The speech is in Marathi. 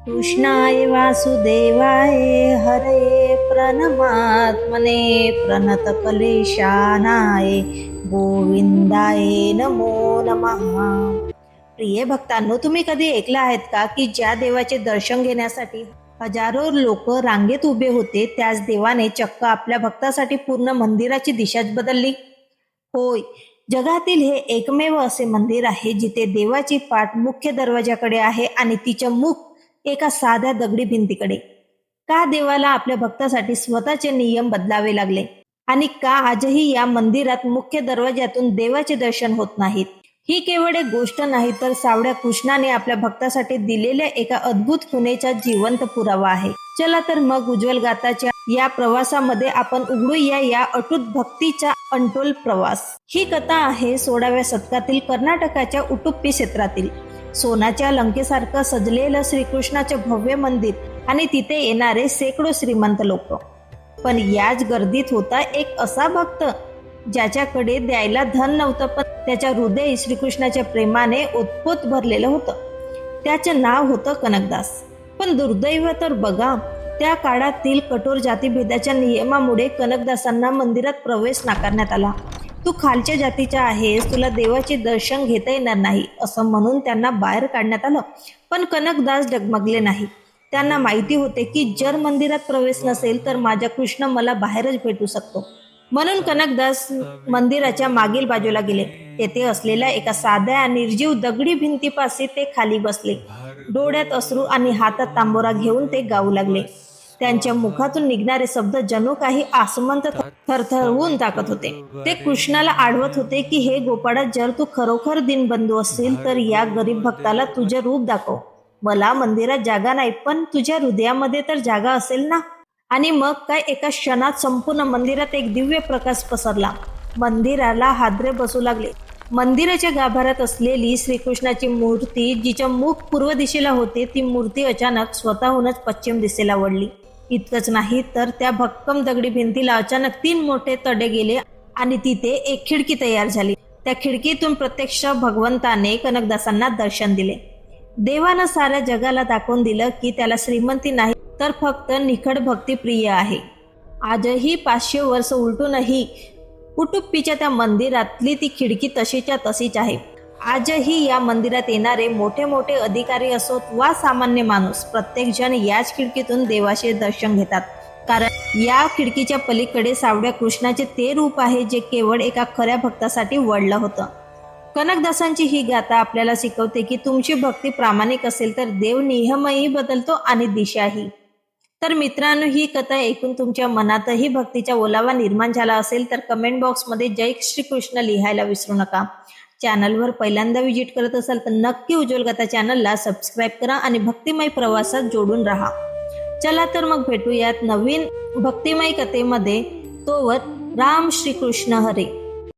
कृष्णाय वासुदेवाय हरे प्रणमात्मने प्रणतकलेशानाय गोविंदाय नमो नमः। प्रिय भक्तांनो, तुम्ही कधी ऐकलं आहेत का की ज्या देवाचे दर्शन घेण्यासाठी हजारो लोक रांगेत उभे होते, त्याच देवाने चक्क आपल्या भक्तासाठी पूर्ण मंदिराची दिशाच बदलली? होय, जगातील हे एकमेव असे मंदिर आहे जिथे देवाची पाठ मुख्य दरवाजाकडे आहे आणि तिचे मुख एका साध्या दगडी भिंतीकडे। का देवाला आपल्या भक्तासाठी स्वतःचे नियम बदलावे लागले आणि का आजही या मंदिरात मुख्य दरवाजातून देवाचे दर्शन होत नाहीत? ही केवळ एक गोष्ट नाही, तर सावड्या कृष्णाने आपल्या भक्तासाठी दिलेल्या एका अद्भुत खुणेचा जिवंत पुरावा आहे। चला तर मग उज्ज्वल गाथाच्या या प्रवासामध्ये आपण उघडूया या अटूट भक्तीचा अनटोल प्रवास। ही कथा आहे 16व्या शतकातील कर्नाटकाच्या उडुपी क्षेत्रातील सोन्याच्या लंकेसारखं सजलेलं श्रीकृष्णाचे भव्य मंदिर आणि तिथे येणारे शेकडो श्रीमंत लोक। पण याच गर्दीत होता एक असा भक्त ज्याच्याकडे द्यायला धन नव्हतं, पण त्याच्या हृदय श्रीकृष्णाच्या प्रेमाने ओतप्रोत भरलेलं होतं। त्याचे नाव होतं कनकदास। पण दुर्दैव तर बघा, त्या काळातील कठोर जातीभेदाच्या नियमामुळे कनकदासांना मंदिरात प्रवेश नाकारण्यात आला। तू खालच्या जातीचा आहेस, तुला देवाचे दर्शन घेता येणार नाही असं म्हणून त्यांना बाहेर काढण्यात आलं। पण कनकदास डगमगले नाही। त्यांना माहिती होते की जर मंदिरात प्रवेश नसेल तर माझा कृष्ण मला बाहेरच भेटू शकतो। म्हणून कनकदास मंदिराच्या मागील बाजूला गेले। तेथे असलेल्या एका साध्या निर्जीव दगडी भिंतीपाशी ते खाली बसले। डोळ्यात अश्रू आणि हातात तांबोरा घेऊन ते गाऊ लागले। त्यांच्या मुखातून निघणारे शब्द जणू काही आसमंत थरथरवून टाकत होते। ते कृष्णाला आडवत होते की हे गोपाळा, जर तू खरोखर दीनबंधू असशील तर या गरीब भक्ताला तुझे रूप दाखव। मला मंदिरात जागा नाही, पण तुझ्या हृदयामध्ये तर जागा असेल ना? आणि मग काय, एका क्षणात संपूर्ण मंदिरात एक दिव्य प्रकाश पसरला। मंदिराला हादरे बसू लागले। मंदिराच्या गाभाऱ्यात असलेली श्रीकृष्णाची मूर्ती, जिचे मुख पूर्व दिशेला होते, ती मूर्ती अचानक स्वतःहूनच पश्चिम दिशेला वळली। इतकंच नाही तर त्या भक्कम दगडी भिंतीला अचानक 3 मोठे तडे गेले आणि तिथे एक खिडकी तयार झाली। त्या खिडकीतून प्रत्यक्ष भगवंताने कनकदासांना दर्शन दिले। देवानं साऱ्या जगाला दाखवून दिलं की त्याला श्रीमंती नाही, तर फक्त निखळ भक्ती प्रिय आहे। आजही 500 वर्ष उलटूनही उडुपीच्या त्या मंदिरातली ती खिडकी तशीच्या तशीच आहे। आजही या मंदिरात येणारे मोठे मोठे अधिकारी असोत वा सामान्य माणूस, प्रत्येक जण याच खिडकीतून देवाचे दर्शन घेतात, कारण या खिडकीच्या पलीकडे सावड्या कृष्णाचे ते रूप आहे जे केवळ एका खऱ्या भक्तासाठी वळलं होतं। कनकदासांची ही गाथा आपल्याला शिकवते की तुमची भक्ती प्रामाणिक असेल तर देव नियमही बदलतो आणि दिशाही। तर मित्रांनो, ही कथा ऐकून तुमच्या मनातही भक्तीचा ओलावा निर्माण झाला असेल तर कमेंट बॉक्समध्ये जय श्री कृष्ण लिहायला विसरू नका। चॅनलवर पहिल्यांदा व्हिजिट करत असाल तर नक्की उज्ज्वल गाथा चॅनलला सबस्क्राईब करा आणि भक्तिमय प्रवासात जोडून राहा। चला तर मग भेटूयात नवीन भक्तिमय कथेमध्ये। तोवर राम श्री कृष्ण हरे।